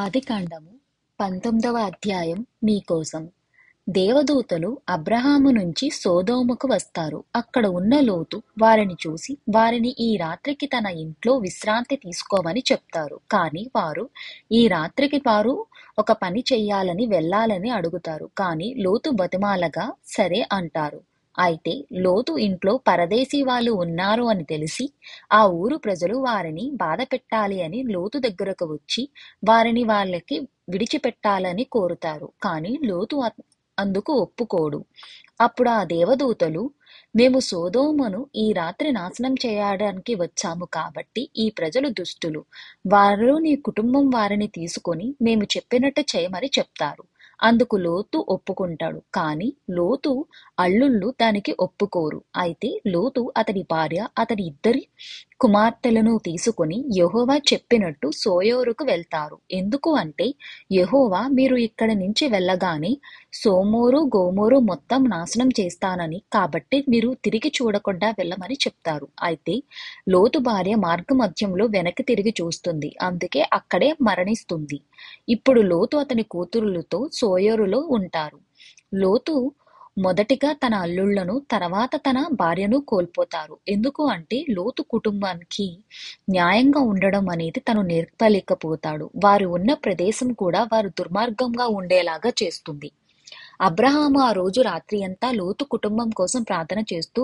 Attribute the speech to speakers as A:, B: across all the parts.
A: ఆదికాండము 19వ అధ్యాయం మీకోసం. దేవదూతలు అబ్రహాము నుంచి సొదొమకు వస్తారు. అక్కడ ఉన్న లోతు వారిని చూసి వారిని ఈ రాత్రికి తన ఇంట్లో విశ్రాంతి తీసుకోమని చెప్తారు. కానీ వారు ఈ రాత్రికి వారు ఒక పని చెయ్యాలని వెళ్ళాలని అడుగుతారు. కానీ లోతు బతిమాలగా సరే అంటారు. అయితే లోతు ఇంట్లో పరదేశీ వాళ్ళు ఉన్నారు అని తెలిసి ఆ ఊరు ప్రజలు వారిని బాధపెట్టాలి అని లోతు దగ్గరకు వచ్చి వారిని వాళ్ళకి విడిచిపెట్టాలని కోరుతారు. కానీ లోతు అందుకు ఒప్పుకోడు. అప్పుడు ఆ దేవదూతలు, మేము సొదొమను ఈ రాత్రి నాశనం చేయడానికి వచ్చాము కాబట్టి ఈ ప్రజలు దుష్టులు. వారు నీ కుటుంబం వారిని తీసుకొని మేము చెప్పినట్టు చేయమని చెప్తారు. అందుకు లోతు ఒప్పుకుంటాడు. కానీ లోతు అల్లుళ్ళు దానికి ఒప్పుకోరు. అయితే లోతు అతడి భార్య అతడి ఇద్దరి కుమార్తెలను తీసుకొని యెహోవా చెప్పినట్టు సోయోరుకు వెళ్తారు. ఎందుకు అంటే యెహోవా మీరు ఇక్కడి నుంచి వెళ్ళగానే సోమోరు గోమోరు మొత్తం నాశనం చేస్తానని, కాబట్టి మీరు తిరిగి చూడకుండా వెళ్ళమని చెప్తారు. అయితే లోతు భార్య మార్గమధ్యంలో వెనక్కి తిరిగి చూస్తుంది. అందుకే అక్కడే మరణిస్తుంది. ఇప్పుడు లోతు అతని కూతురులతో సోయోరులో ఉంటారు. లోతు మొదటిగా తన అల్లుళ్లను, తర్వాత తన భార్యను కోల్పోతారు. ఎందుకు అంటే లోతు కుటుంబానికి న్యాయంగా ఉండడం అనేది తను నేర్పలేకపోతాడు. వారు ఉన్న ప్రదేశం కూడా వారు దుర్మార్గంగా ఉండేలాగా చేస్తుంది. అబ్రహాము ఆ రోజు రాత్రి అంతా లోతు కుటుంబం కోసం ప్రార్థన చేస్తూ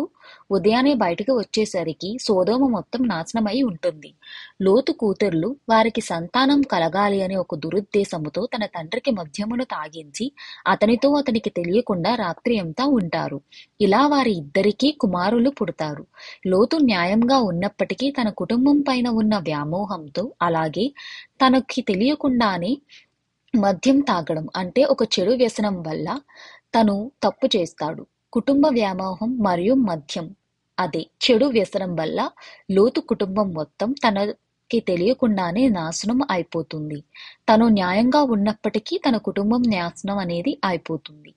A: ఉదయాన్నే బయటకు వచ్చేసరికి సొదొమ మొత్తం నాశనమై ఉంటుంది. లోతు కూతుర్లు వారికి సంతానం కలగాలి అనే ఒక దురుద్దేశముతో తన తండ్రికి మద్యమును తాగించి అతనితో అతనికి తెలియకుండా రాత్రి అంతా ఉంటారు. ఇలా వారి ఇద్దరికీ కుమారులు పుడతారు. లోతు న్యాయంగా ఉన్నప్పటికీ తన కుటుంబం పైన ఉన్న వ్యామోహంతో, అలాగే తనకి తెలియకుండానే మద్యం తాగడం అంటే ఒక చెడు వ్యసనం వల్ల తను తప్పు చేస్తాడు. కుటుంబ వ్యామోహం మరియు మద్యం అదే చెడు వ్యసనం వల్ల లోతు కుటుంబం మొత్తం తనకి తెలియకుండానే నాశనం అయిపోతుంది. తను న్యాయంగా ఉన్నప్పటికీ తన కుటుంబం నాశనం అనేది అయిపోతుంది.